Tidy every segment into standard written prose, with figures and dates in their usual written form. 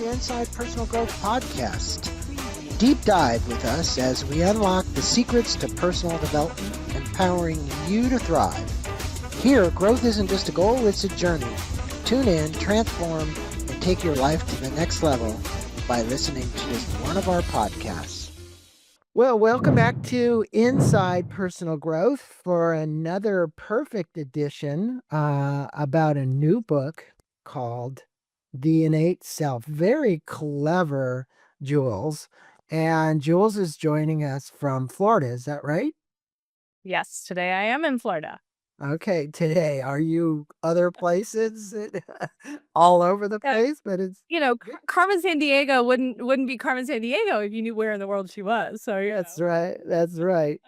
to Inside Personal Growth Podcast. Deep dive with us as we unlock the secrets to personal development, empowering you to thrive. Here, growth isn't just a goal, it's a journey. Tune in, transform, and take your life to the next level by listening to just one of our podcasts. Well, welcome back to Inside Personal Growth for another perfect edition about a new book called The Innate Self. Very clever, Jules. And Jules is joining us from Florida. Is that right? Yes, today I am in Florida. Okay, today. Are you other places? All over the place, but it's Carmen Sandiego wouldn't be Carmen Sandiego if you knew where in the world she was. So That's right. That's right.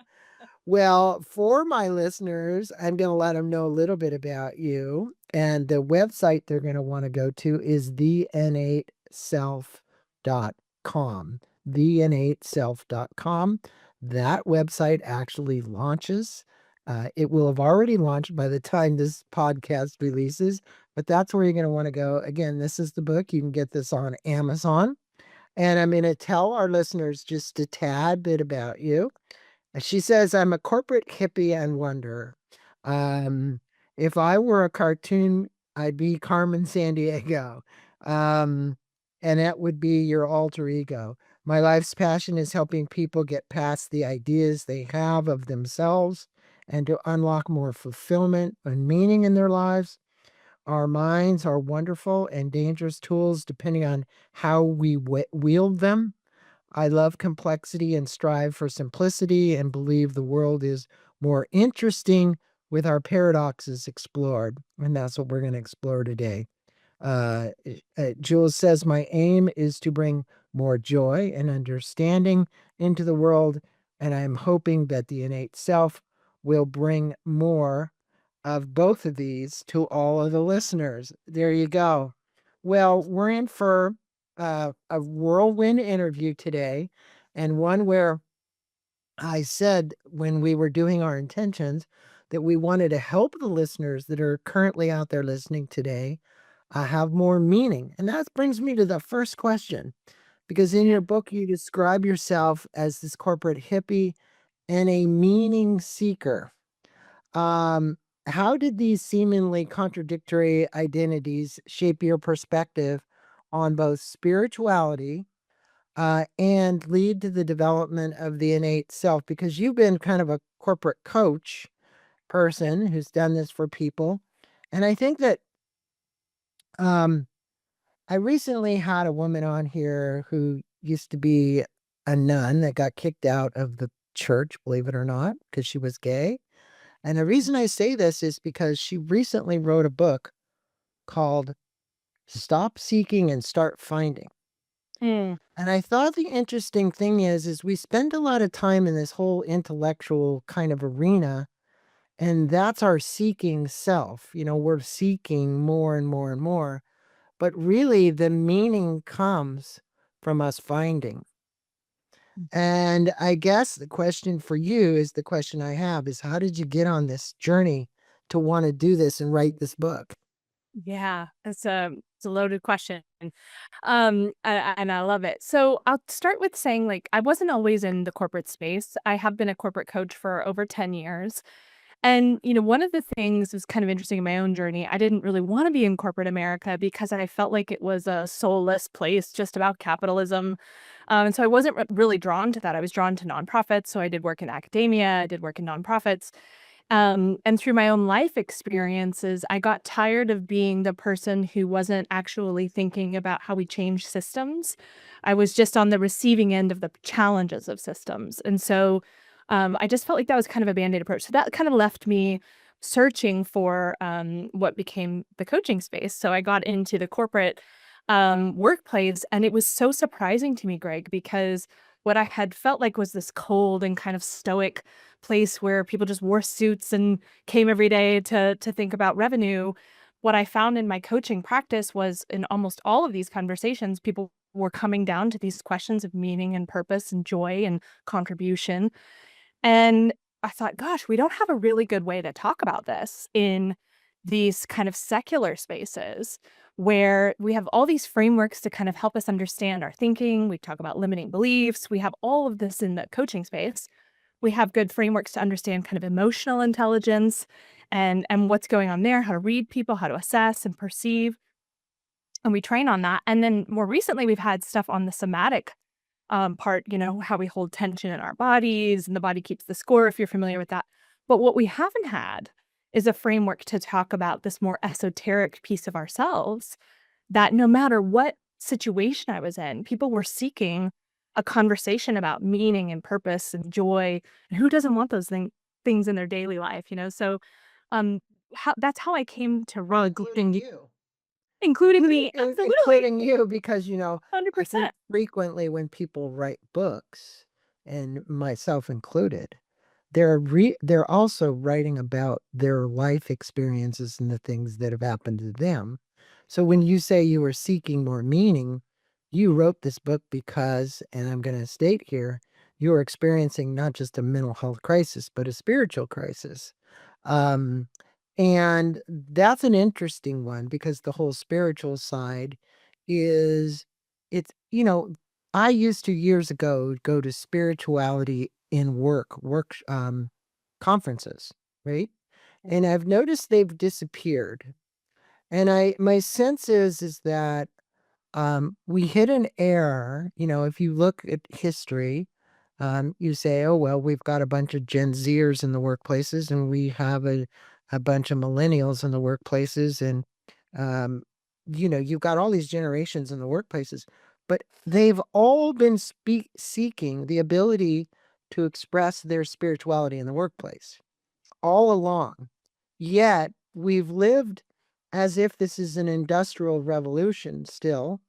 Well, for my listeners, I'm going to let them know a little bit about you. And the website they're going to want to go to is theinnateself.com. Theinnateself.com. That website actually launches. It will have already launched by the time this podcast releases, but that's where you're going to want to go. Again, this is the book. You can get this on Amazon. And I'm going to tell our listeners just a tad bit about you. She says, I'm a corporate hippie and wonder. Um, if I were a cartoon, I'd be Carmen Sandiego. And that would be your alter ego. My life's passion is helping people get past the ideas they have of themselves and to unlock more fulfillment and meaning in their lives. Our minds are wonderful and dangerous tools depending on how we wield them. I love complexity and strive for simplicity and believe the world is more interesting with our paradoxes explored. And that's what we're going to explore today. Jules says, my aim is to bring more joy and understanding into the world. And I'm hoping that the innate self will bring more of both of these to all of the listeners. There you go. Well, we're in for a whirlwind interview today, and one where I said when we were doing our intentions that we wanted to help the listeners that are currently out there listening today have more meaning. And that brings me to the first question, because in your book, you describe yourself as this corporate hippie and a meaning seeker. How did these seemingly contradictory identities shape your perspective on both spirituality and lead to the development of the innate self? Because you've been kind of a corporate coach person who's done this for people. And I think that I recently had a woman on here who used to be a nun that got kicked out of the church, believe it or not, because she was gay. And the reason I say this is because she recently wrote a book called Stop Seeking and Start Finding. Mm. And I thought the interesting thing is we spend a lot of time in this whole intellectual kind of arena, and that's our seeking self. We're seeking more and more and more, but really the meaning comes from us finding. And I guess the question for you is the question I have is, how did you get on this journey to want to do this and write this book? Yeah, it's a loaded question. And I love it. So I'll start with saying, like, I wasn't always in the corporate space. I have been a corporate coach for over 10 years. And, one of the things was kind of interesting in my own journey. I didn't really want to be in corporate America because I felt like it was a soulless place just about capitalism. And so I wasn't really drawn to that. I was drawn to nonprofits. So I did work in academia, I did work in nonprofits. And through my own life experiences, I got tired of being the person who wasn't actually thinking about how we change systems. I was just on the receiving end of the challenges of systems. And so I just felt like that was kind of a band-aid approach. So that kind of left me searching for what became the coaching space. So I got into the corporate workplace, and it was so surprising to me, Greg, because what I had felt like was this cold and kind of stoic place where people just wore suits and came every day to think about revenue. What I found in my coaching practice was in almost all of these conversations, people were coming down to these questions of meaning and purpose and joy and contribution. And I thought, gosh, we don't have a really good way to talk about this in these kind of secular spaces. where we have all these frameworks to kind of help us understand our thinking. We talk about limiting beliefs. We have all of this in the coaching space. We have good frameworks to understand kind of emotional intelligence and what's going on there, how to read people, how to assess and perceive. And we train on that. And then more recently, we've had stuff on the somatic part, how we hold tension in our bodies and the body keeps the score, if you're familiar with that. But what we haven't had is a framework to talk about this more esoteric piece of ourselves that no matter what situation I was in, people were seeking a conversation about meaning and purpose and joy. And who doesn't want those things in their daily life? So um, that's how I came to Well, run, including you. including me. Absolutely. Including you, because, I think 100%. frequently when people write books, and myself included, they're also writing about their life experiences and the things that have happened to them. So when you say you were seeking more meaning, you wrote this book because, and I'm going to state here, you were experiencing not just a mental health crisis, but a spiritual crisis. Um, and that's an interesting one because the whole spiritual side is, I used to years ago go to spirituality in work conferences, right? And I've noticed they've disappeared. And my sense is that we hit an era. If you look at history, you say, oh, well, we've got a bunch of Gen Zers in the workplaces, and we have a bunch of millennials in the workplaces. And, um, you've got all these generations in the workplaces, but they've all been seeking the ability to express their spirituality in the workplace all along. Yet we've lived as if this is an industrial revolution still,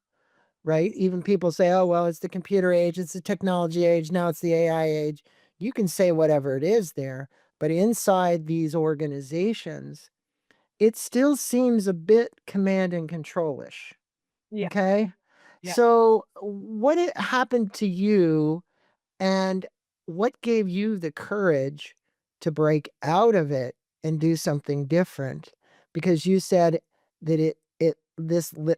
right? Even people say, oh, well, it's the computer age, it's the technology age, now it's the AI age. You can say whatever it is there, but inside these organizations, it still seems a bit command and control-ish. Yeah. Okay. Yeah. So, what happened to you, and what gave you the courage to break out of it and do something different? Because you said that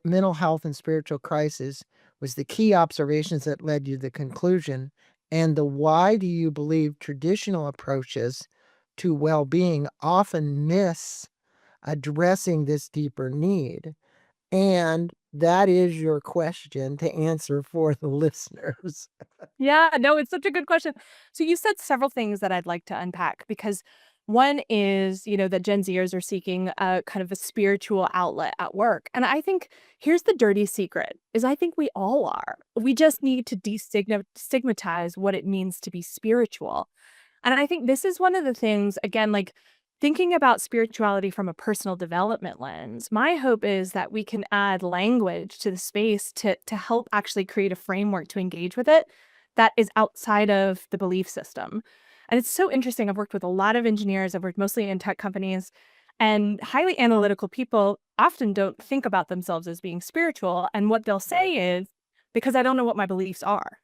mental health and spiritual crisis was the key observations that led you to the conclusion. And the why do you believe traditional approaches to well-being often miss addressing this deeper need? And that is your question to answer for the listeners. Yeah, no, it's such a good question. So you said several things that I'd like to unpack because one is, that Gen Zers are seeking a kind of a spiritual outlet at work. And I think here's the dirty secret is I think we all are. We just need to destigmatize what it means to be spiritual. And I think this is one of the things, again, like thinking about spirituality from a personal development lens. My hope is that we can add language to the space to help actually create a framework to engage with it that is outside of the belief system. And it's so interesting. I've worked with a lot of engineers, I've worked mostly in tech companies, and highly analytical people often don't think about themselves as being spiritual. And what they'll Right. say is, because I don't know what my beliefs are.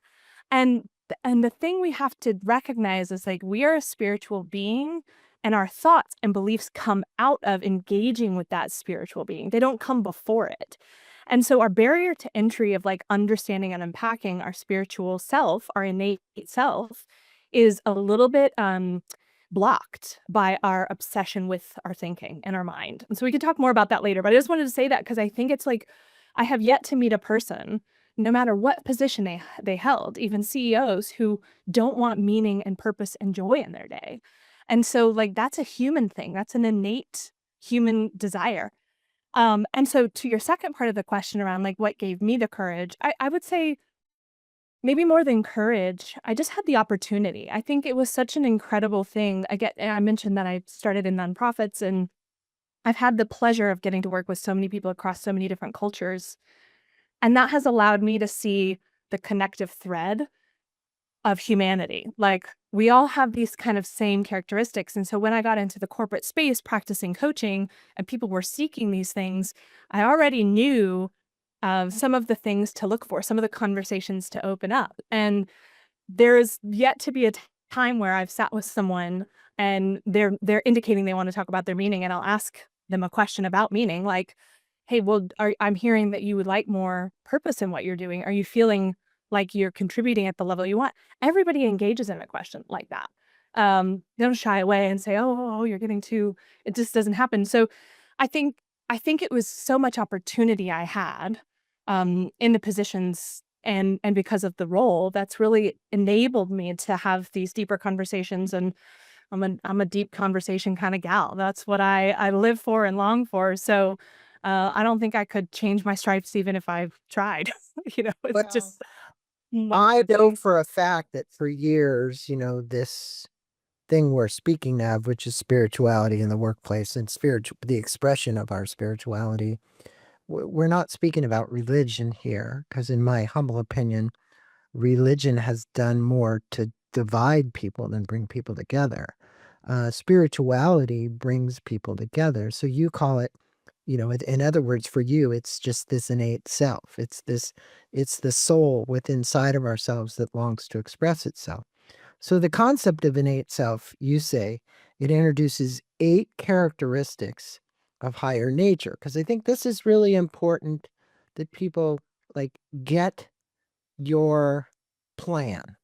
And the thing we have to recognize is like we are a spiritual being and our thoughts and beliefs come out of engaging with that spiritual being. They don't come before it. And so our barrier to entry of like understanding and unpacking our spiritual self, our innate self, is a little bit blocked by our obsession with our thinking and our mind. And so we can talk more about that later. But I just wanted to say that because I think it's like I have yet to meet a person, no matter what position they held, even CEOs who don't want meaning and purpose and joy in their day. And so like that's a human thing. That's an innate human desire. And so to your second part of the question around like what gave me the courage, I would say maybe more than courage, I just had the opportunity. I think it was such an incredible thing. I mentioned that I started in nonprofits and I've had the pleasure of getting to work with so many people across so many different cultures. And that has allowed me to see the connective thread of humanity. Like we all have these kind of same characteristics. And so when I got into the corporate space practicing coaching and people were seeking these things, I already knew some of the things to look for, some of the conversations to open up. And there's yet to be a time where I've sat with someone and they're indicating they want to talk about their meaning and I'll ask them a question about meaning like, "Hey, well, I'm hearing that you would like more purpose in what you're doing. Are you feeling like you're contributing at the level you want?" Everybody engages in a question like that. They don't shy away and say, "Oh, you're getting too." It just doesn't happen. So, I think I think it was so much opportunity I had, in the positions and because of the role that's really enabled me to have these deeper conversations, and I'm a deep conversation kinda gal. That's what I live for and long for. So, I don't think I could change my stripes even if I tried. It's Well, just what I it's know for a fact that for years, this thing we're speaking of, which is spirituality in the workplace and the expression of our spirituality, we're not speaking about religion here, because in my humble opinion, religion has done more to divide people than bring people together. Spirituality brings people together. So you call it, in other words, for you, it's just this innate self. It's the soul within inside of ourselves that longs to express itself. So the concept of innate self, you say, it introduces 8 characteristics of higher nature. Because I think this is really important that people like get your plan.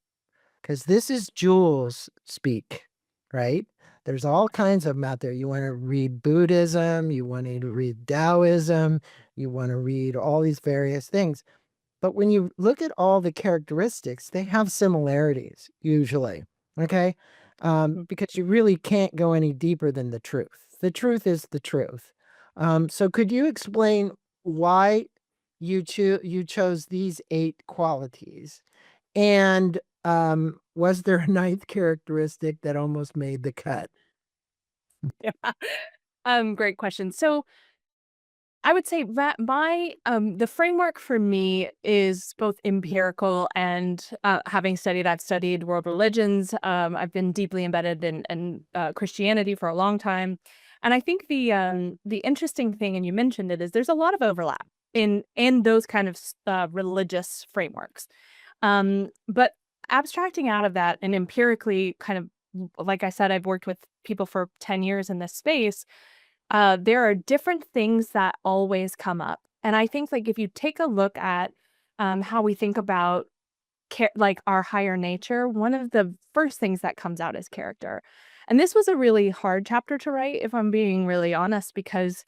Because this is Jules speak, right? There's all kinds of them out there. You want to read Buddhism, you want to read Taoism, you want to read all these various things. But when you look at all the characteristics, they have similarities usually. Okay. mm, Because you really can't go any deeper than the truth. The truth is the truth. So could you explain why you chose these 8 qualities? And was there a ninth characteristic that almost made the cut? yeah. Great question. So I would say that the framework for me is both empirical and, I've studied world religions. I've been deeply embedded in Christianity for a long time. And I think the interesting thing, and you mentioned it, is there's a lot of overlap in those kind of religious frameworks. But abstracting out of that and empirically kind of, like I said, I've worked with people for 10 years in this space. There are different things that always come up. And I think, like, if you take a look at how we think about like our higher nature, one of the first things that comes out is character. And this was a really hard chapter to write, if I'm being really honest, because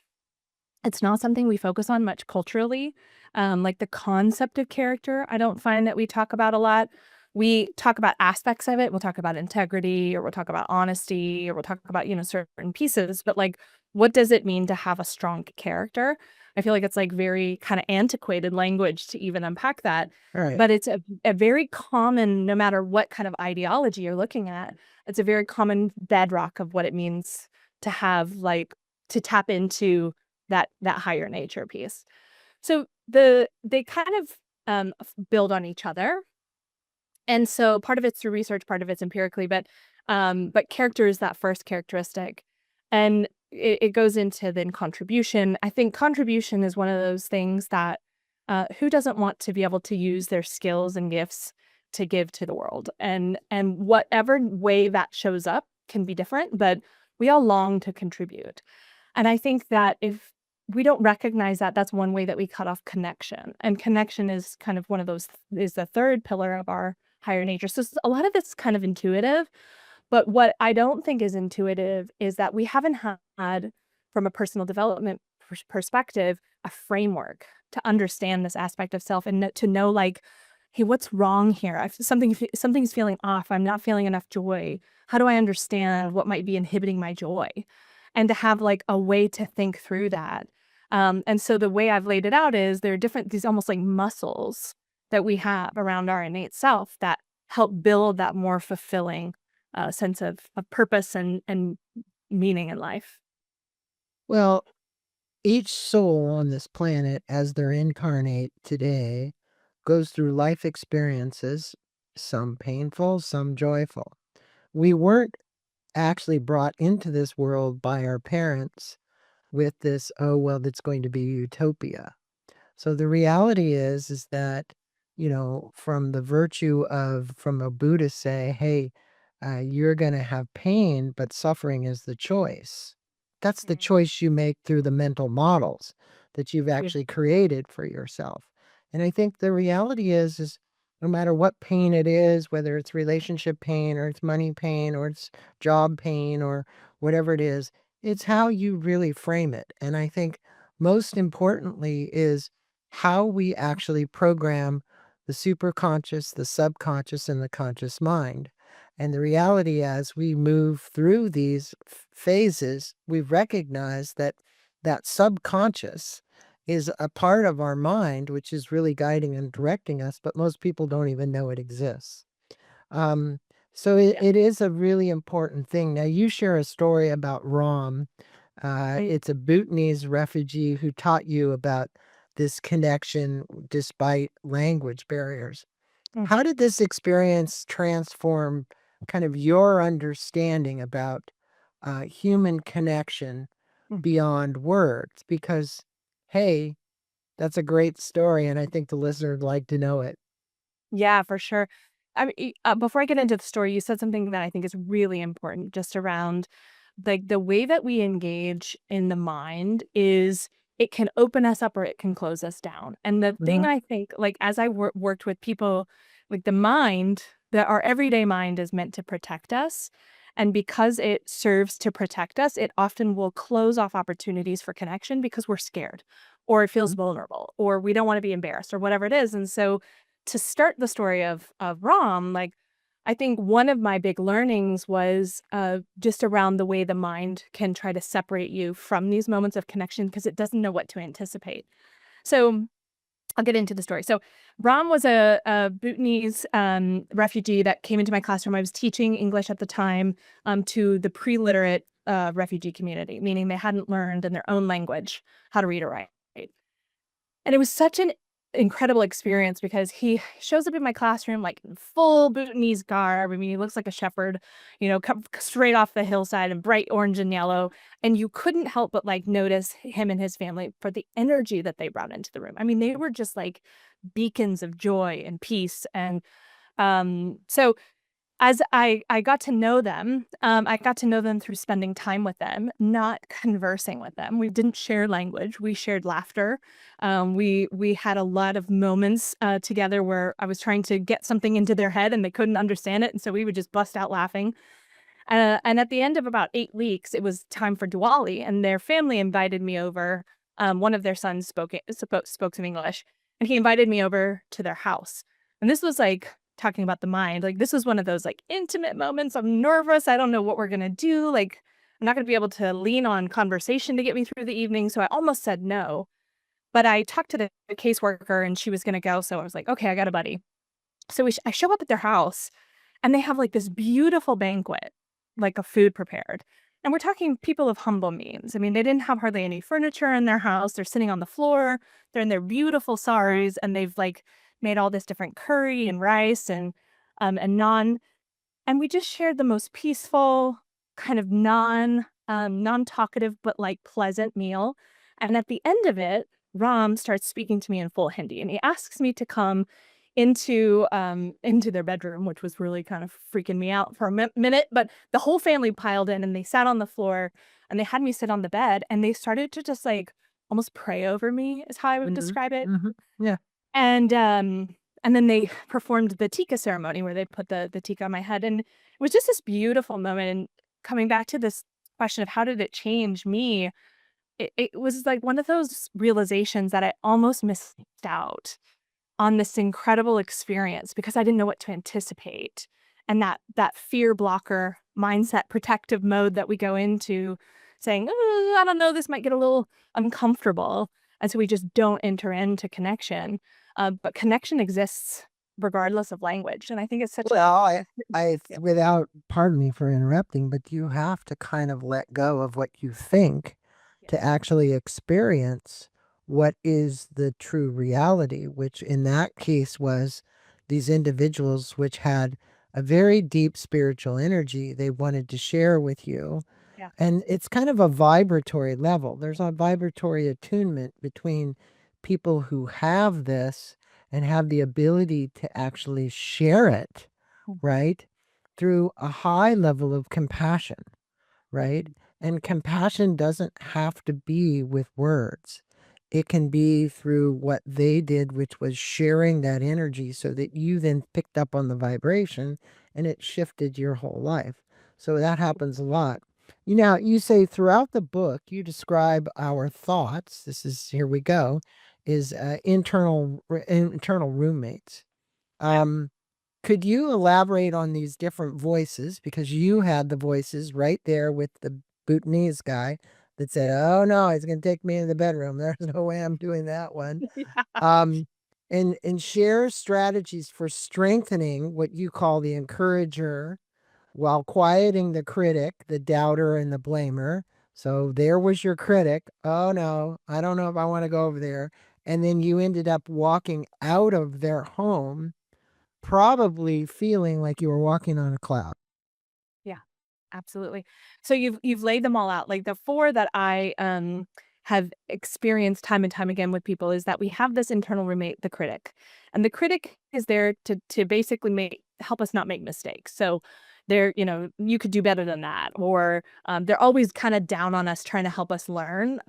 it's not something we focus on much culturally. Like the concept of character, I don't find that we talk about a lot. We talk about aspects of it. We'll talk about integrity, or we'll talk about honesty, or we'll talk about, certain pieces. But like, what does it mean to have a strong character? I feel like it's like very kind of antiquated language to even unpack that. All right. But it's a very common, no matter what kind of ideology you're looking at, it's a very common bedrock of what it means to have, like, to tap into that higher nature piece. So they kind of, build on each other, and so part of it's through research, part of it's empirically, but character is that first characteristic, and it goes into then contribution. I think contribution is one of those things that, who doesn't want to be able to use their skills and gifts to give to the world? And whatever way that shows up can be different, but we all long to contribute. And I think that if we don't recognize that, that's one way that we cut off connection. And connection is kind of one of those is the third pillar of our higher nature. So a lot of it's kind of intuitive, but what I don't think is intuitive is that we haven't had, from a personal development perspective, a framework to understand this aspect of self, and to know, like, hey, what's wrong here? Something's feeling off. I'm not feeling enough joy. How do I understand what might be inhibiting my joy? And to have, like, a way to think through that. And so the way I've laid it out is there are these almost like muscles that we have around our innate self that help build that more fulfilling sense of purpose and meaning in life. Well, each soul on this planet, as they're incarnate today, goes through life experiences, some painful, some joyful. We weren't actually brought into this world by our parents with this, oh, well, that's going to be utopia. So the reality is that, from the virtue of, from a Buddhist say, hey, you're going to have pain, but suffering is the choice. That's the Mm, choice you make through the mental models. that you've Yeah. actually created for yourself. And I think the reality is no matter what pain it is, whether it's relationship pain or it's money pain or it's job pain or whatever it is, it's how you really frame it. And I think most importantly is how we actually program the superconscious, the subconscious, and the conscious mind. And the reality as we move through these phases, we recognize that that subconscious is a part of our mind, which is really guiding and directing us, but most people don't even know it exists. Um, so Yeah. it is a really important thing. Now, you share a story about Ram. Mm, It's a Bhutanese refugee who taught you about this connection despite language barriers. mm, How did this experience transform kind of your understanding about human connection mm. beyond words? Because, hey, that's a great story, and I think the listener would like to know it. Yeah, for sure. I mean, before I get into the story, you said something that I think is really important just around like the way that we engage in the mind is it can open us up or it can close us down. And the thing Mhm. I think, like, as I worked with people, like the mind, that our everyday mind is meant to protect us. And because it serves to protect us, it often will close off opportunities for connection because we're scared or it feels vulnerable or we don't want to be embarrassed or whatever it is. And so to start the story of Rom, like I think one of my big learnings was just around the way the mind can try to separate you from these moments of connection because it doesn't know what to anticipate. So I'll get into the story. So Ram was a Bhutanese refugee that came into my classroom. I was teaching English at the time to the pre-literate refugee community, meaning they hadn't learned in their own language how to read or write. And it was such an incredible experience because he shows up in my classroom like in full Bhutanese garb. I mean, he looks like a shepherd, come straight off the hillside in bright orange and yellow. And you couldn't help but like notice him and his family for the energy that they brought into the room. I mean, they were just like beacons of joy and peace. And so as I got to know them, I got to know them through spending time with them, not conversing with them. We didn't share language. We shared laughter. We had a lot of moments together where I was trying to get something into their head and they couldn't understand it, and so we would just bust out laughing. And at the end of about 8 weeks, it was time for Diwali, and their family invited me over. One of their sons spoke some English, and he invited me over to their house. And this was like talking about the mind. Like this was one of those like intimate moments. I'm nervous. I don't know what we're gonna do. Like I'm not gonna be able to lean on conversation to get me through the evening. So I almost said no. But I talked to the caseworker, and she was gonna go. So I was like, okay, I got a buddy. So I show up at their house and they have like this beautiful banquet, like a food prepared. And we're talking people of humble means. I mean, they didn't have hardly any furniture in their house. They're sitting on the floor. They're in their beautiful saris and they've like made all this different curry and rice and naan. And we just shared the most peaceful, kind of non-talkative, but, like, pleasant meal, and at the end of it, Ram starts speaking to me in full Hindi, and he asks me to come into their bedroom, which was really kind of freaking me out for a minute, but the whole family piled in, and they sat on the floor, and they had me sit on the bed, and they started to just, like, almost pray over me is how I would Mhm, describe it. mhm, yeah. And, um, and then they performed the tikka ceremony where they put the tikka on my head, and it was just this beautiful moment, and coming back to this question of how did it change me, it was like one of those realizations that I almost missed out on this incredible experience because I didn't know what to anticipate. And that fear blocker mindset protective mode that we go into saying, "Oh, I don't know, this might get a little uncomfortable." And so we just don't enter into connection. But connection exists regardless of language. And I think it's such Well, yeah. without, pardon me for interrupting, but you have to kind of let go of what you think Yeah. to actually experience what is the true reality, which in that case was these individuals which had a very deep spiritual energy they wanted to share with you. Yeah. And it's kind of a vibratory level. There's a vibratory attunement between people who have this and have the ability to actually share it, Mm, right? Through a high level of compassion, right? And compassion doesn't have to be with words. It can be through what they did, which was sharing that energy so that you then picked up on the vibration and it shifted your whole life. So that happens a lot. You Now, you say throughout the book, you describe our thoughts. This is, here we go, is internal roommates. Yeah. Um, could you elaborate on these different voices? Because you had the voices right there with the Bhutanese guy that said, "Oh no, he's going to take me in the bedroom. There's no way I'm doing that one." Yeah. Um, and share strategies for strengthening what you call the encourager while quieting the critic, the doubter, and the blamer. So there was your critic. Oh no, I don't know if I want to go over there. And then you ended up walking out of their home probably feeling like you were walking on a cloud. Yeah, absolutely. So you've laid them all out. Like the 4 that I have experienced time and time again with people is that we have this internal roommate, the critic. And the critic is there to basically help us not make mistakes. So they're, you could do better than that. Or they're always kind of down on us trying to help us learn.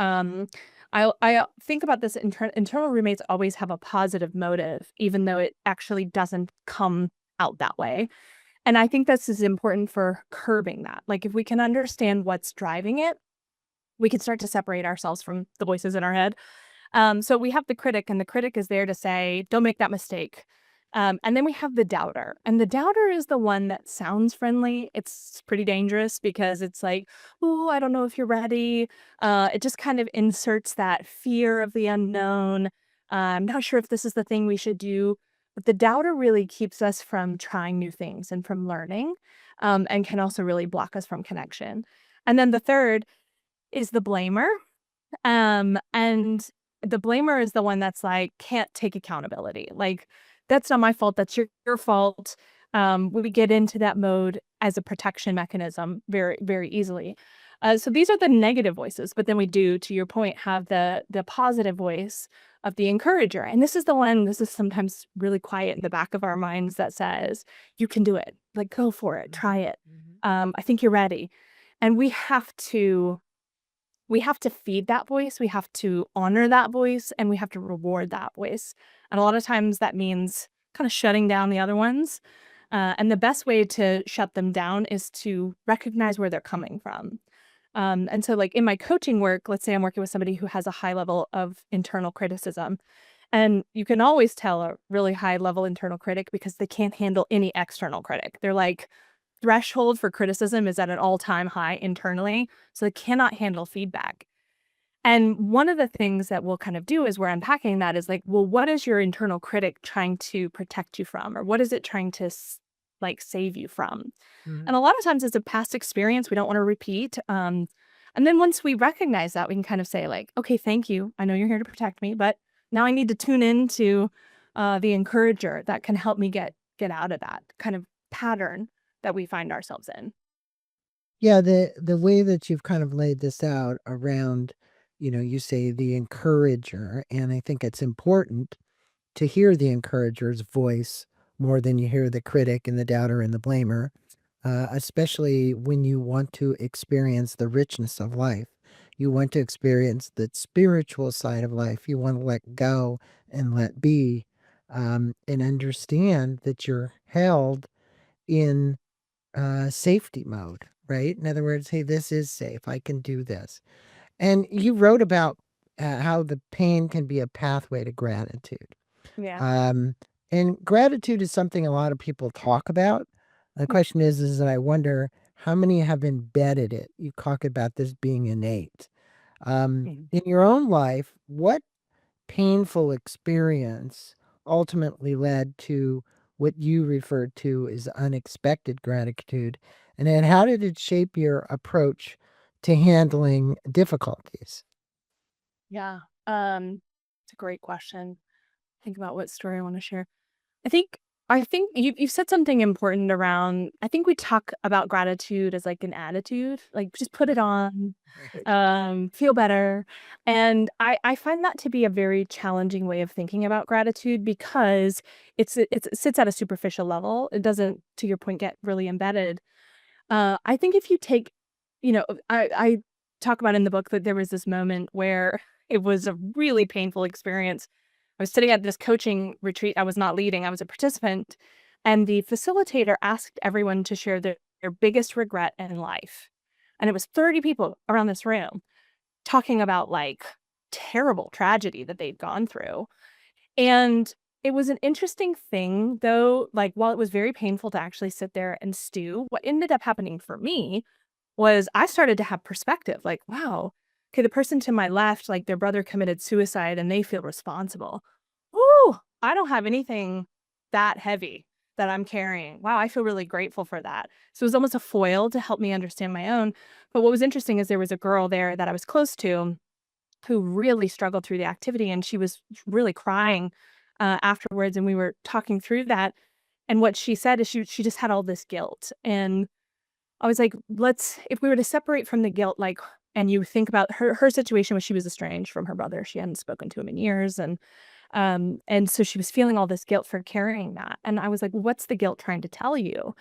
I think about this internal roommates always have a positive motive, even though it actually doesn't come out that way. And I think this is important for curbing that. Like, if we can understand what's driving it, we can start to separate ourselves from the voices in our head. So we have the critic, and the critic is there to say, "Don't make that mistake." And then we have the doubter, and the doubter is the one that sounds friendly. It's pretty dangerous because it's like, "Oh, I don't know if you're ready." It just kind of inserts that fear of the unknown. I'm not sure if this is the thing we should do. But the doubter really keeps us from trying new things and from learning, and can also really block us from connection. And then the third is the blamer. And the blamer is the one that's like, can't take accountability. Like, that's not my fault. That's your fault. We get into that mode as a protection mechanism very, very easily. So these are the negative voices, but then we do, to your point, have the positive voice of the encourager. And this is the one, this is sometimes really quiet in the back of our minds that says, you can do it. Like, go for it, try Mhm, it. mhm. I think you're ready. And we have to feed that voice, we have to honor that voice, and we have to reward that voice. And a lot of times that means kind of shutting down the other ones. And the best way to shut them down is to recognize where they're coming from. And so, like in my coaching work, let's say I'm working with somebody who has a high level of internal criticism. And you can always tell a really high level internal critic because they can't handle any external critic. They're like, threshold for criticism is at an all-time high internally, so they cannot handle feedback. And one of the things that we'll kind of do as we're unpacking that is like, well, what is your internal critic trying to protect you from? Or what is it trying to like save you from? Mhm. And a lot of times it's a past experience we don't want to repeat. And then once we recognize that, we can kind of say like, okay, thank you. I know you're here to protect me, but now I need to tune into the encourager that can help me get out of that kind of pattern that we find ourselves in. Yeah, the way that you've kind of laid this out around, you say the encourager, and I think it's important to hear the encourager's voice more than you hear the critic and the doubter and the blamer, especially when you want to experience the richness of life. You want to experience the spiritual side of life. You want to let go and let be, and understand that you're held in safety mode, right? In other words, hey, this is safe. I can do this. And you wrote about how the pain can be a pathway to gratitude. Yeah. Um, and gratitude is something a lot of people talk about. The question is that I wonder how many have embedded it. You talk about this being innate. Mhm. In your own life, what painful experience ultimately led to what you referred to as unexpected gratitude? And then how did it shape your approach to handling difficulties? Yeah. It's a great question. Think about what story I want to share. I think you've said something important around. I think we talk about gratitude as like an attitude, like just put it on, Right. feel better. And I find that to be a very challenging way of thinking about gratitude because it sits at a superficial level. It doesn't, to your point, get really embedded. I think if you take, I talk about in the book that there was this moment where It was a really painful experience. I was sitting at this coaching retreat. I was not leading, I was a participant. And the facilitator asked everyone to share their biggest regret in life. And it was 30 people around this room talking about like terrible tragedy that they'd gone through. And it was an interesting thing, though, like while it was very painful to actually sit there and stew, what ended up happening for me was I started to have perspective like, wow, okay, the person to my left, like their brother committed suicide and they feel responsible. Ooh, I don't have anything that heavy that I'm carrying. Wow, I feel really grateful for that. So it was almost a foil to help me understand my own. But what was interesting is there was a girl there that I was close to who really struggled through the activity, and she was really crying afterwards. And we were talking through that. And what she said is she just had all this guilt. And I was like, let's if we were to separate from the guilt, like, and you think about her situation was she was estranged from her brother. She hadn't spoken to him in years. And so she was feeling all this guilt for carrying that. And I was like, what's the guilt trying to tell you?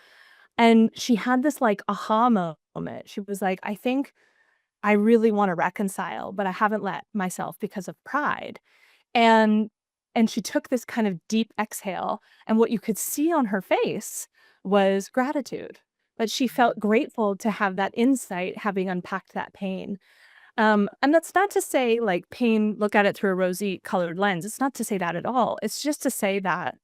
And she had this like aha moment. She was like, I think I really want to reconcile, but I haven't let myself because of pride. And and she took this kind of deep exhale, and what you could see on her face was gratitude. But she felt grateful to have that insight, having unpacked that pain. And that's not to say like pain, look at it through a rosy colored lens. It's not to say that at all. It's just to say that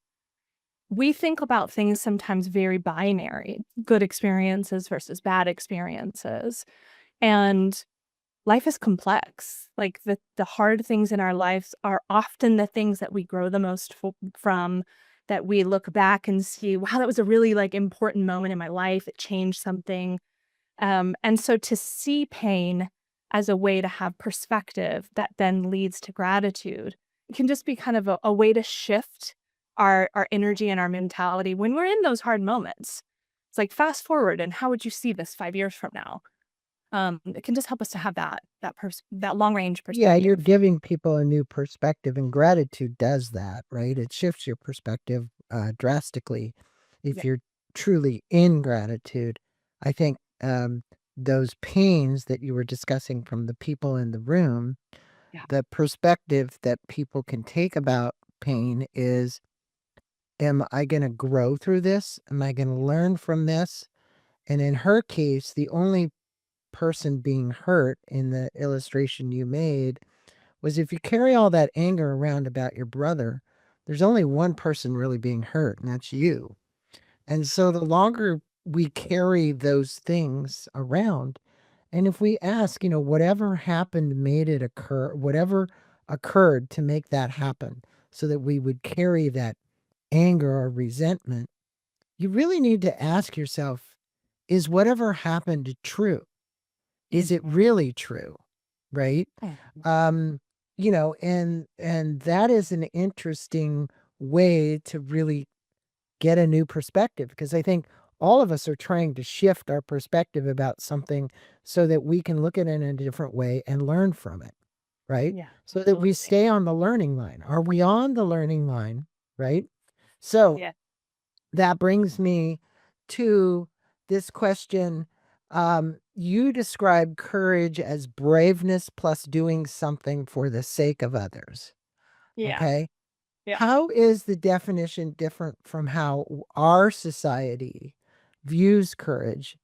we think about things sometimes very binary, good experiences versus bad experiences. And life is complex. Like the hard things in our lives are often the things that we grow the most from, that we look back and see, wow, that was a really like important moment in my life. It changed something. And so to see pain as a way to have perspective that then leads to gratitude, it can just be kind of a way to shift our energy and our mentality when we're in those hard moments. It's like fast forward and how would you see this 5 years from now? It can just help us to have that long range Yeah, you're perspective. giving people a new perspective, and gratitude does that, right? It shifts your perspective drastically if Yeah, you're truly in gratitude. I think those pains that you were discussing from the people in the room, yeah, the perspective that people can take about pain is, am I going to grow through this? Am I going to learn from this? And in her case, the only person being hurt in the illustration you made was, if you carry all that anger around about your brother, there's only one person really being hurt, and that's you. And so the longer we carry those things around, and if we ask, whatever happened made it occur, whatever occurred to make that happen, so that we would carry that anger or resentment, you really need to ask yourself, is whatever happened true? Is it mhm, really true? Right? mhm. Um, and that is an interesting way to really get a new perspective, because I think all of us are trying to shift our perspective about something so that we can look at it in a different way and learn from it, right? Yeah, So that we absolutely. stay on the learning line. Are we on the learning line? Right? So Yeah, that brings me to this question. You describe courage as braveness plus doing something for the sake of others. yeah, Okay. yeah. How is the definition different from how our society views courage?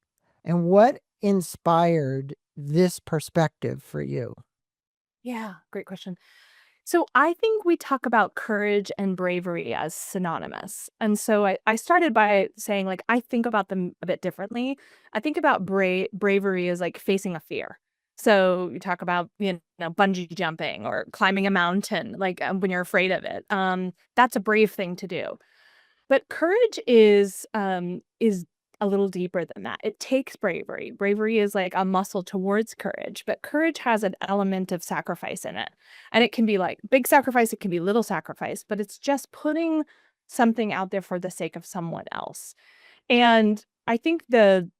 And what inspired this perspective for you? Yeah, great question. So I think we talk about courage and bravery as synonymous. And so I started by saying, like, I think about them a bit differently. I think about bravery as like facing a fear. So you talk about, bungee jumping or climbing a mountain, like when you're afraid of it. That's a brave thing to do. But courage is a little deeper than that. It takes bravery. Bravery is like a muscle towards courage, but courage has an element of sacrifice in it. And it can be like big sacrifice, it can be little sacrifice, but it's just putting something out there for the sake of someone else. And I think the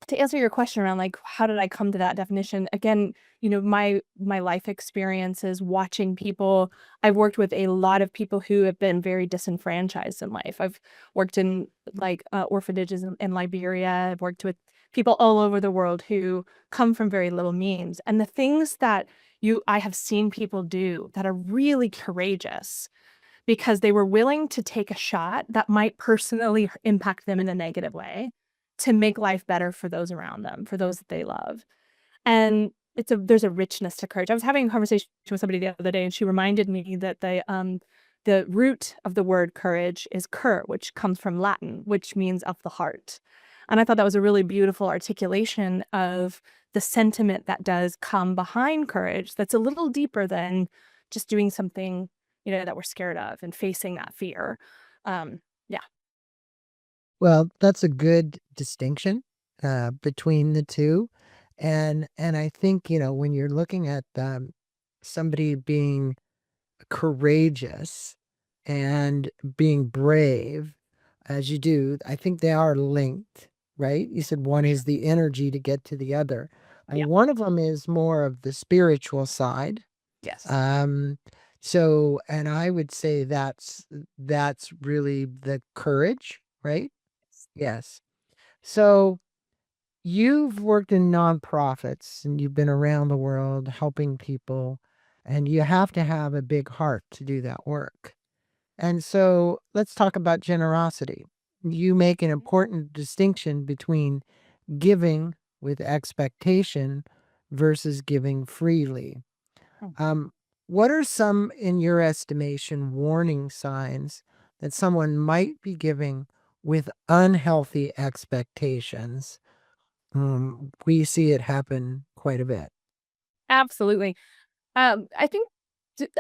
to answer your question around like how did I come to that definition, again, my life experiences watching people. I've worked with a lot of people who have been very disenfranchised in life. I've worked in like orphanages in Liberia. I've worked with people all over the world who come from very little means, and the things that I have seen people do that are really courageous because they were willing to take a shot that might personally impact them in a negative way to make life better for those around them, for those that they love. And there's a richness to courage. I was having a conversation with somebody the other day, and she reminded me that the root of the word courage is cur, which comes from Latin, which means of the heart. And I thought that was a really beautiful articulation of the sentiment that does come behind courage that's a little deeper than just doing something, that we're scared of and facing that fear. Yeah. Well, that's a good distinction between the two, and I think when you're looking at somebody being courageous and being brave, as you do, I think they are linked, right? You said one is the energy to get to the other, Yeah. and one of them is more of the spiritual side. Yes. Um, so, and I would say that's really the courage, right? Yes. So you've worked in nonprofits and you've been around the world helping people, and you have to have a big heart to do that work. And so let's talk about generosity. You make an important distinction between giving with expectation versus giving freely. Mhm. Um, what are some, in your estimation, warning signs that someone might be giving with unhealthy expectations? We see it happen quite a bit. Absolutely. I think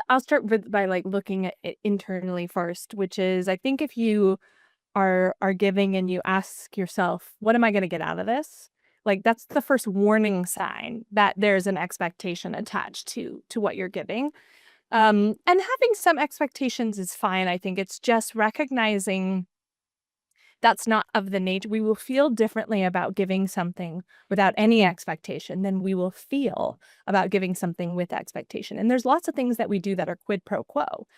I'll start by like looking at it internally first, which is I think if you are giving and you ask yourself, what am I going to get out of this? Like that's the first warning sign that there's an expectation attached to what you're giving. And having some expectations is fine. I think it's just recognizing that's not of the nature. We will feel differently about giving something without any expectation than we will feel about giving something with expectation. And there's lots of things that we do that are quid pro quo,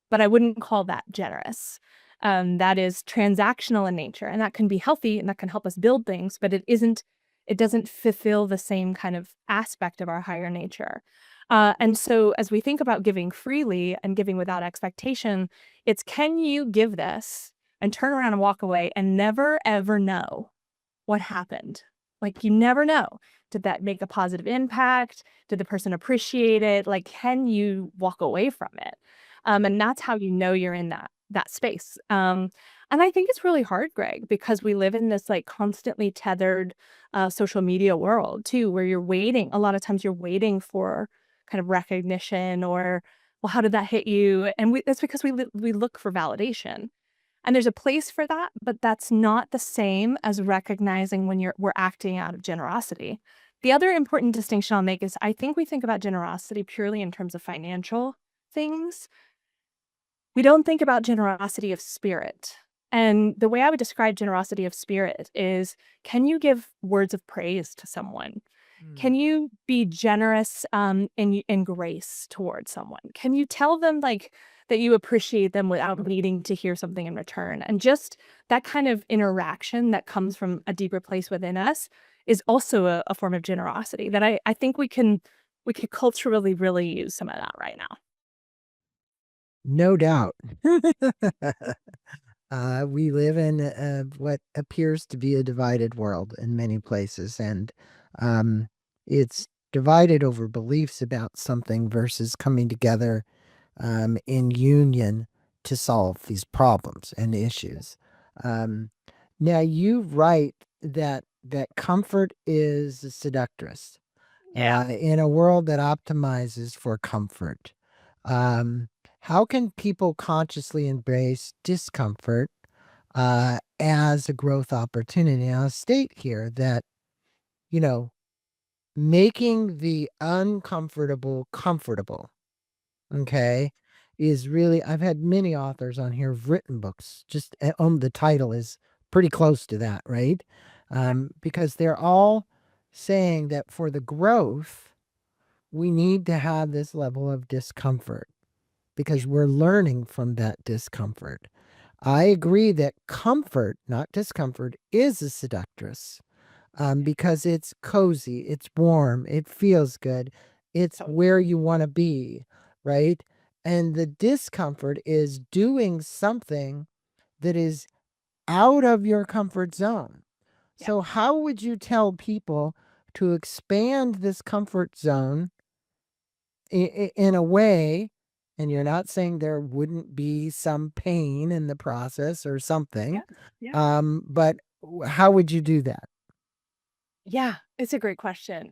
but I wouldn't call that generous. That is transactional in nature, and that can be healthy and that can help us build things, but it doesn't fulfill the same kind of aspect of our higher nature. And so as we think about giving freely and giving without expectation, it's can you give this and turn around and walk away and never ever know what happened? Like you never know. Did that make a positive impact? Did the person appreciate it? Like, can you walk away from it? And that's how you know you're in that space. And I think it's really hard, Greg, because we live in this like constantly tethered social media world too, where you're waiting. A lot of times you're waiting for kind of recognition or, well, how did that hit you? And that's because we look for validation. And there's a place for that, but that's not the same as recognizing when we're acting out of generosity. The other important distinction I'll make is I think we think about generosity purely in terms of financial things. We don't think about generosity of spirit. And the way I would describe generosity of spirit is can you give words of praise to someone? Mm. Can you be generous in grace towards someone? Can you tell them like that you appreciate them without needing to hear something in return? And just that kind of interaction that comes from a deeper place within us is also a form of generosity that I think we could culturally really use some of that right now. No doubt. We live in what appears to be a divided world in many places, and um, it's divided over beliefs about something versus coming together in union to solve these problems and issues. Um, Now, you write that comfort is a seductress Yeah. in a world that optimizes for comfort. Um, how can people consciously embrace discomfort as a growth opportunity? I'll state here that, you know, making the uncomfortable comfortable, okay, is really, I've had many authors on here who've written books, just the title is pretty close to that, right? Because they're all saying that for the growth, we need to have this level of discomfort because we're learning from that discomfort. I agree that comfort, not discomfort, is a seductress because it's cozy, it's warm, it feels good. It's Totally. where you want to be, right? And the discomfort is doing something that is out of your comfort zone. Yeah. So, how would you tell people to expand this comfort zone in a way? And you're not saying there wouldn't be some pain in the process or Yeah. something, Yeah. but how would you do that? Yeah. It's a great question.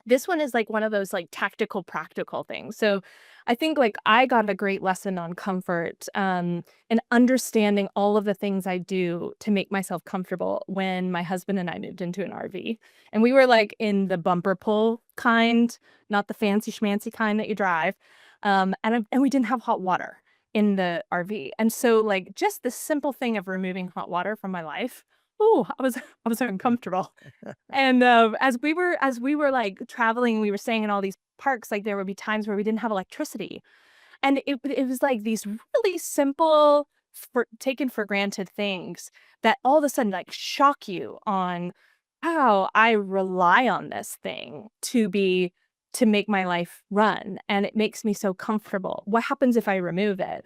This one is like one of those like tactical, practical things. So I think like I got a great lesson on comfort and understanding all of the things I do to make myself comfortable when my husband and I moved into an RV. And we were like in the bumper pull kind, not the fancy schmancy kind that you drive. And we didn't have hot water in the RV. And so like just the simple thing of removing hot water from my life, oh, I was uncomfortable. And, as we were, like, traveling, we were staying in all these parks, like, there would be times where we didn't have electricity, and it was, like, these really simple, for taken for granted things that all of a sudden, like, shock you on how I rely on this thing to make my life run, and it makes me so comfortable. What happens if I remove it?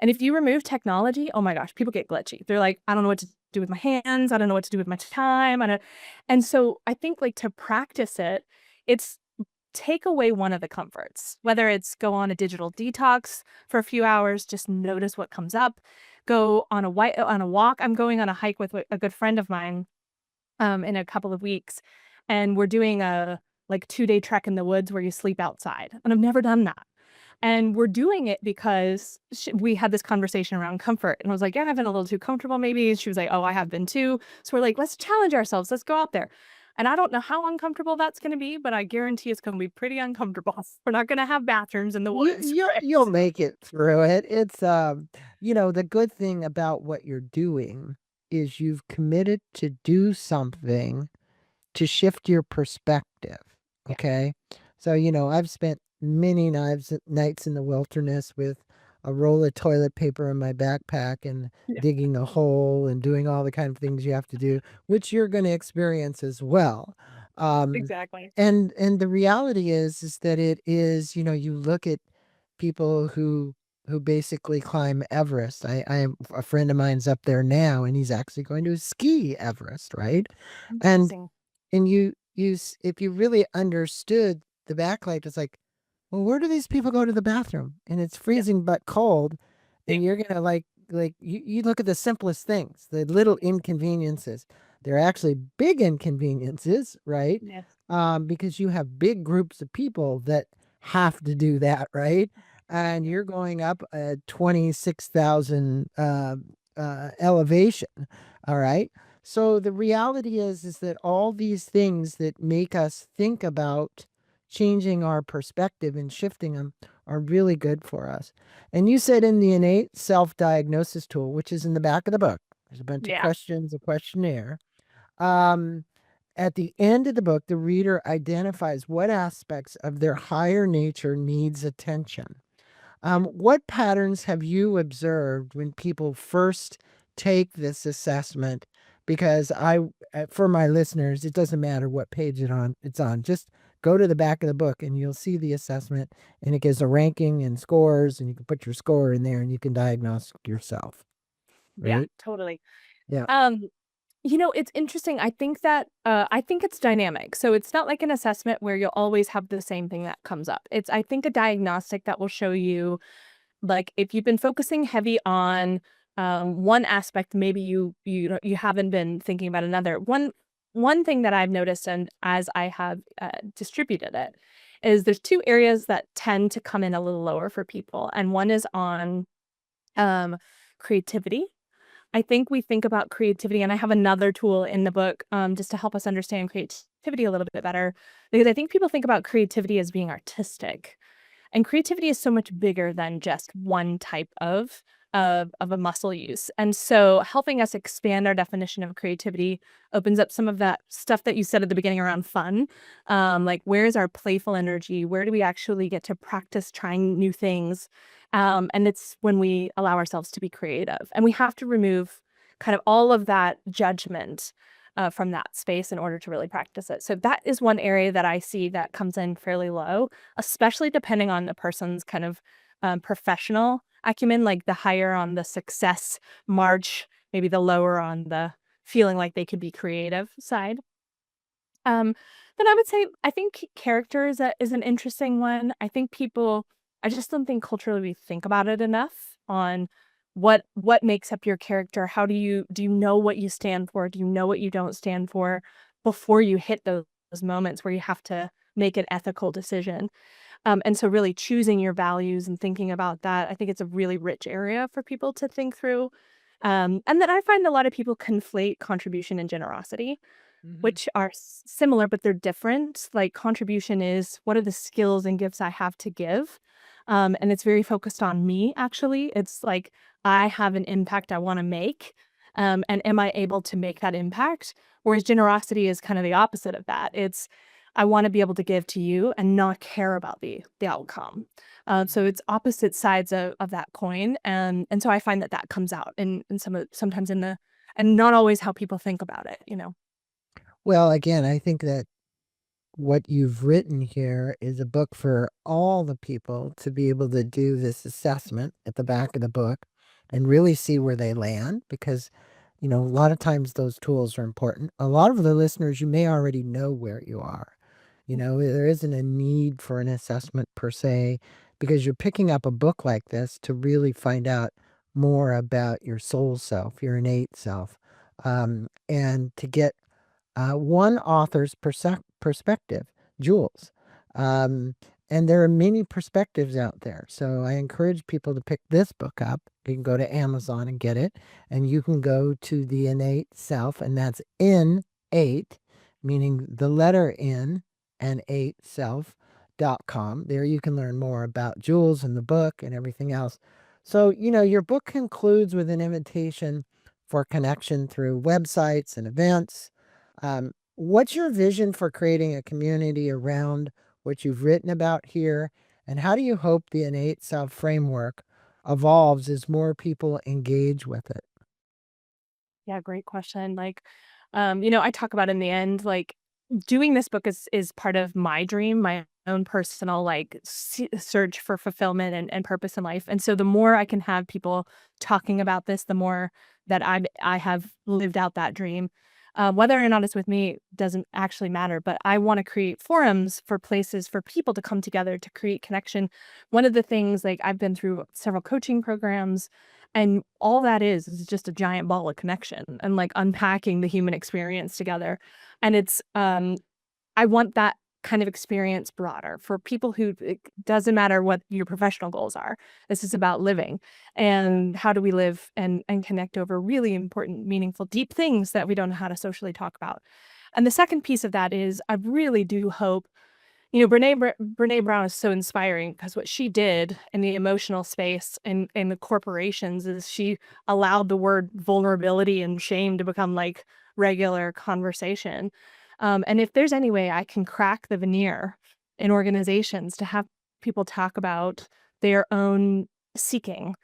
And if you remove technology, oh my gosh, people get glitchy. They're like, "I don't know what to do with my hands. I don't know what to do with my time. I don't." And so I think, like, to practice it, it's take away one of the comforts, whether it's go on a digital detox for a few hours, just notice what comes up, go on a walk. I'm going on a hike with a good friend of mine, in a couple of weeks, and we're doing a, like, 2-day trek in the woods where you sleep outside, and I've never done that. And we're doing it because we had this conversation around comfort. And I was like, yeah, I've been a little too comfortable, maybe. And she was like, oh, I have been too. So we're like, let's challenge ourselves. Let's go out there. And I don't know how uncomfortable that's going to be, but I guarantee it's going to be pretty uncomfortable. We're not going to have bathrooms in the woods, right? You'll make it through it. It's the good thing about what you're doing is you've committed to do something to shift your perspective. Yeah. Okay. So, I've spent many nights in the wilderness with a roll of toilet paper in my backpack and Yeah. digging a hole and doing all the kind of things you have to do, which you're going to experience as well. Um, Exactly. and the reality is that it is, you look at people who basically climb Everest. A friend of mine's up there now, and he's actually going to ski Everest, right? And Amazing. if you really understood the backlight, it's like, well, where do these people go to the bathroom? And it's Yeah. freezing but cold, Yeah. and you're gonna you look at the simplest things, the little inconveniences. They're actually big inconveniences, right? Yes. Because you have big groups of people that have to do that, right? And Yeah. you're going up a 26,000 elevation, all right? So the reality is that all these things that make us think about changing our perspective and shifting them are really good for us. And you said in the innate self-diagnosis tool, which is in the back of the book, there's a bunch of Yeah. questions, a questionnaire. Um, at the end of the book, the reader identifies what aspects of their higher nature needs attention. Yeah. What patterns have you observed when people first take this assessment? Because for my listeners, it doesn't matter what page it's on. Just go to the back of the book and you'll see the assessment, and it gives a ranking and scores, and you can put your score in there and you can diagnose yourself, Yeah. right? Totally. Yeah. Um, it's interesting. I think it's dynamic. So it's not like an assessment where you'll always have the same thing that comes up. It's, I think, a diagnostic that will show you, like, if you've been focusing heavy on one aspect, maybe you haven't been thinking about another. One thing that I've noticed, and as I have distributed it, is there's two areas that tend to come in a little lower for people, and one is on um, creativity. I think we think about creativity, and I have another tool in the book, just to help us understand creativity a little bit better, because I think people think about creativity as being artistic, and creativity is so much bigger than just one type of a muscle use. And so helping us expand our definition of creativity opens up some of that stuff that you said at the beginning around fun. Like, where's our playful energy? Where do we actually get to practice trying new things? And it's when we allow ourselves to be creative. And we have to remove kind of all of that judgment from that space in order to really practice it. So that is one area that I see that comes in fairly low, especially depending on the person's kind of professional acumen, like the higher on the success march, maybe the lower on the feeling like they could be creative side. Um, then I would say I think character is an interesting one. I think people I just don't think culturally we think about it enough on what makes up your character. How do you know what you stand for? Do you know what you don't stand for before you hit those moments where you have to make an ethical decision? And so really choosing your values and thinking about that, I think it's a really rich area for people to think through. And then I find a lot of people conflate contribution and generosity, Mhm. which are similar, but they're different. Like contribution is what are the skills and gifts I have to give? And it's very focused on me, actually. It's like I have an impact I want to make. And am I able to make that impact? Whereas generosity is kind of the opposite of that. It's I want to be able to give to you and not care about the outcome. So Mhm. it's opposite sides of that coin, and so I find that that comes out in sometimes in the and not always how people think about it. You know. Well, again, I think that what you've written here is a book for all the people to be able to do this assessment at the back of the book and really see where they land because, a lot of times those tools are important. A lot of the listeners, you may already know where you are. There isn't a need for an assessment per se because you're picking up a book like this to really find out more about your soul self, your innate self, and to get one author's perspective, Jules. Um, and there are many perspectives out there. So I encourage people to pick this book up. You can go to Amazon and get it. And you can go to the innate self, and that's in eight, meaning the letter N and eight self.com. There you can learn more about Jules and the book and everything else. So, your book concludes with an invitation for connection through websites and events. What's your vision for creating a community around what you've written about here? And how do you hope the innate self framework evolves as more people engage with it? Yeah, great question. Like, I talk about in the end, like doing this book is part of my dream, my own personal like search for fulfillment and purpose in life. And so the more I can have people talking about this, the more that I have lived out that dream. Whether or not it's with me doesn't actually matter, but I want to create forums for places for people to come together to create connection. One of the things, like I've been through several coaching programs, and all that is just a giant ball of connection and, like, unpacking the human experience together. And I want that kind of experience broader for people who it doesn't matter what your professional goals are. This is about living, and how do we live and connect over really important, meaningful, deep things that we don't know how to socially talk about. And the second piece of that is I really do hope Brene Brown is so inspiring because what she did in the emotional space in the corporations is she allowed the word vulnerability and shame to become, like, regular conversation. And if there's any way I can crack the veneer in organizations to have people talk about their own seeking,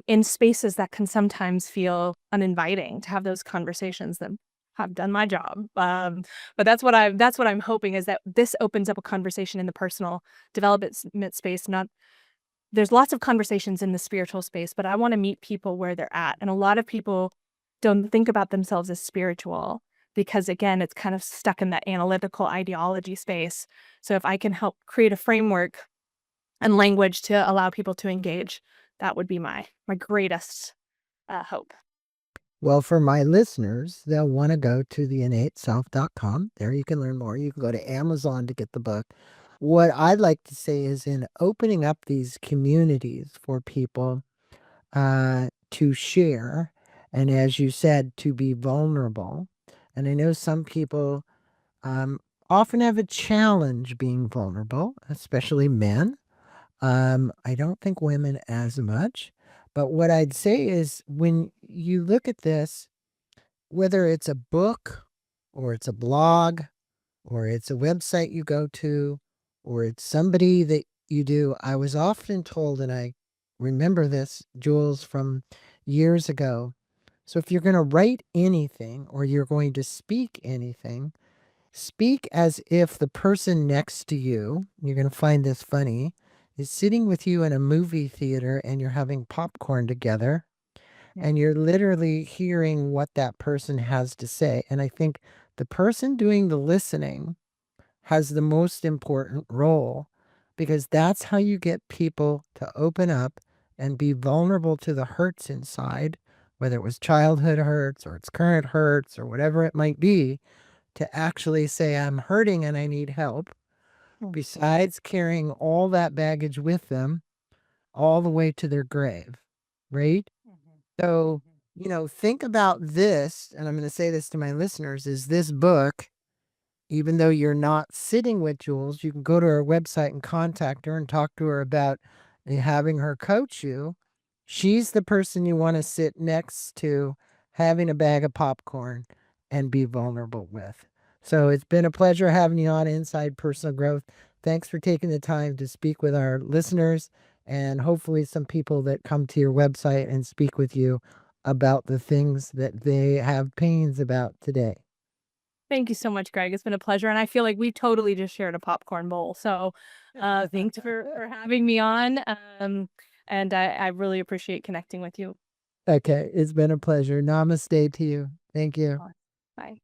in spaces that can sometimes feel uninviting, to have those conversations, then I've done my job. But that's what I'm hoping is that this opens up a conversation in the personal development space. Not there's lots of conversations in the spiritual space, but I want to meet people where they're at. And a lot of people don't think about themselves as spiritual because again, it's kind of stuck in that analytical ideology space. So if I can help create a framework and language to allow people to engage, that would be my greatest hope. Well, for my listeners, they'll want to go to the innateself.com. There you can learn more. You can go to Amazon to get the book. What I'd like to say is in opening up these communities for people to share, and as you said, to be vulnerable. And I know some people um, often have a challenge being vulnerable, especially men. I don't think women as much. But what I'd say is when you look at this, whether it's a book or it's a blog or it's a website you go to or it's somebody that you do, I was often told, and I remember this, Jules, from years ago, So if you're going to write anything or you're going to speak anything, speak as if the person next to you, you're going to find this funny, is sitting with you in a movie theater and you're having popcorn together Mm, and you're literally hearing what that person has to say. And I think the person doing the listening has the most important role because that's how you get people to open up and be vulnerable to the hurts inside, whether it was childhood hurts or it's current hurts or whatever it might be, to actually say, I'm hurting and I need help, mm, besides carrying all that baggage with them all the way to their grave, right? mhm, So, mhm, think about this, and I'm going to say this to my listeners, is this book, even though you're not sitting with Jules, you can go to her website and contact her and talk to her about having her coach you. She's the person you want to sit next to, having a bag of popcorn and be vulnerable with. So it's been a pleasure having you on Inside Personal Growth. Thanks for taking the time to speak with our listeners and hopefully some people that come to your website and speak with you about the things that they have pains about today. Thank you so much, Greg. It's been a pleasure, and I feel like we totally just shared a popcorn bowl. So, thanks for having me on, and I really appreciate connecting with you. Okay, it's been a pleasure. Namaste to you. Thank you. Bye.